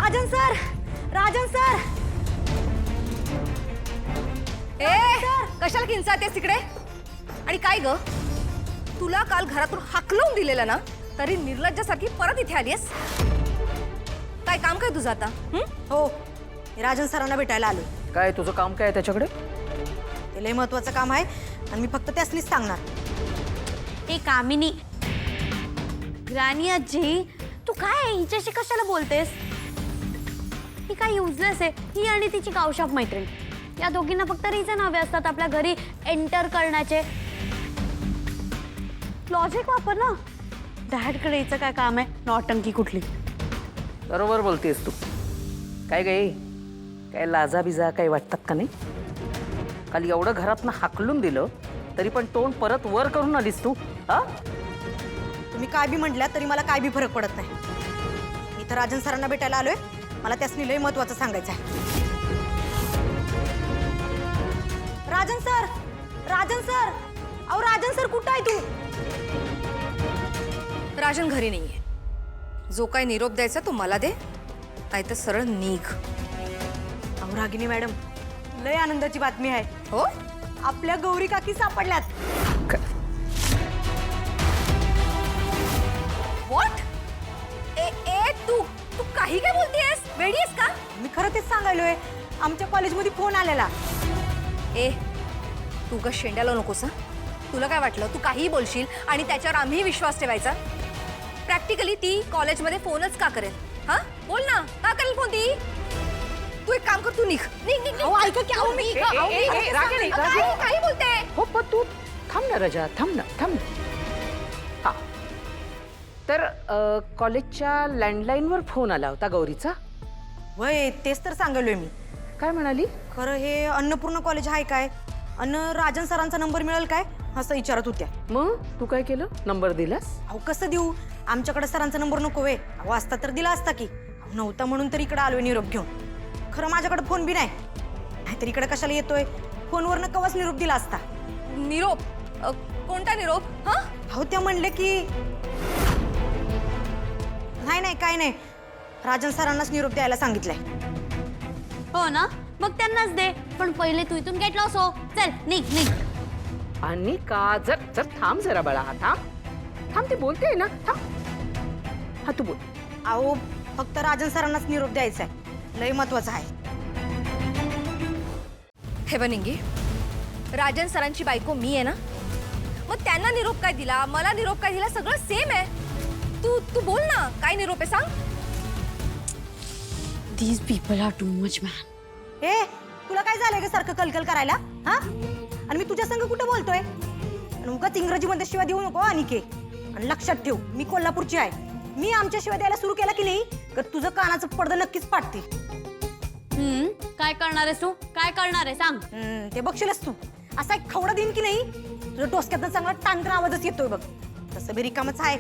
Rajan sir, Rajan sir, कशाला किंचाळतेस तिकडे? आणि काय ग, तुला काल घरातून हाकलून दिलेलं ना, तरी निर्लज्जासारखी परत इथे आलीस? काय काम काय तुझं आता? हो राजन सरांना भेटायला आले. काय तुझं काम काय आहे त्याच्याकडे? ते लय महत्वाचं काम आहे आणि मी फक्त त्यासनीच सांगणार. ए कामिनी, राणी आजी, तू काय हिच्याशी कशाला बोलतेस? ही काय युजलेस आहे. ही आणि तिची गावशाप मैत्रीण, या दोघींना फक्त रिझन हवे असतात आपल्या घरी एंटर करण्याचे. लॉजिक वापर ना. डॅडकडे यायचं काय काम आहे? नौटंकी कुठली. बरोबर बोलतेस तू. काय गे, काय लाजा बिजा काय वाटतात का नाही? काल एवढं घरातनं हाकलून दिलं तरी पण तोंड परत वर करून आलीस तू. हा, तुम्ही काय बी म्हटल्या तरी मला काय बी फरक पडत नाही. मी तर राजन सरांना भेटायला आलोय. मला त्यासनी लय महत्वाचं सांगायचं आहे. राजन सर, राजन सर, अहो राजन सर कुठं आहे तू? राजन घरी नाहीये. जो काय निरोप द्यायचा तो मला दे, नाहीतर सरळ निघ. अहो रागिनी मॅडम, लय आनंदाची बातमी आहे. हो? आपल्या गौरी काकी सापडल्यात. व्हॉट? ए ए तू तू काही काय बोलतेस? वेडी आहेस का? मी खरं तेच सांगायलोय. आमच्या कॉलेजमध्ये फोन आलेला. ए तू का शेंड्याला नकोस हं? तुला काय वाटलं तू काहीही बोलशील आणि त्याच्यावर आम्ही विश्वास ठेवायचा? प्रॅक्टिकली ती कॉलेजमध्ये फोनच का करेल? हा बोल ना, का करेल फोन ती? तू एक काम कर, तू निघ निघ निघ. अहो ऐका की, अहो मी रागिणी, काही बोलते. हो पण तू थांब ना रजा, थांब ना, थांब ना. हा, तर कॉलेजच्या लँडलाईनवर फोन आला होता गौरीचा. वय तेच तर सांगायलोय मी. काय म्हणाली? खरं हे अन्नपूर्ण कॉलेज आहे काय? राजन सरांचा नंबर मिळेल काय असं विचारत होत्या. मग तू काय केलं? नंबर दिलास? अहो कसं देऊ? आमच्याकडे सरांचा नंबर नको वे. अहो असता तर दिला असता की. अहो नव्हता म्हणून तर इकडे आलोय निरोप घेऊन. खरं माझ्याकडे फोन बी नाही, नाहीतर इकडे कशाला येतोय? फोनवरनं कवाच निरोप दिला असता. निरोप? कोणता निरोप? हा अहो त्या म्हणले की नाही नाही काय नाही, राजन सरांनाच निरोप द्यायला सांगितलंय. हो ना, मग त्यांनाच दे. पण पहिले तू इथून गेट लॉस हो. चल निघ निघ. आणि का जर जर थांब जरा बाळा, थांब थांब, ते बोलते ना, थांब. हा तू बोल. अहो फक्त राजन सरांनाच निरोप द्यायचा आहे. लय महत्वाचं आहे. हे बनिंगी, राजन सरांची बायको मी आहे ना, मग त्यांना निरोप काय दिला, मला निरोप काय दिला, सगळं सेम आहे. तू तू बोल ना, काय निरोप आहे सांग. These people are too much, man. हे तुला काय झालंय ग सारखं कलकल करायला? हा, आणि मी तुझ्या संग कुठं बोलतोय? आणि उगाच इंग्रजीमध्ये शिवाय देऊ नको अनिके. आणि लक्षात ठेव, मी कोल्हापूरची आहे. मी आमच्या शिवाय द्यायला सुरू केला की नाही तर तुझं कानाचं पडदं नक्कीच पाडते. काय करणार आहेस तू? काय करणार आहे सांग. ते बघशीलच तू. असा एक खवडा देईन की नाही तुझ्या डोसक्यातनं चांगला टांगरा आवाजच येतोय बघ. तसं बी रिकामच आहे.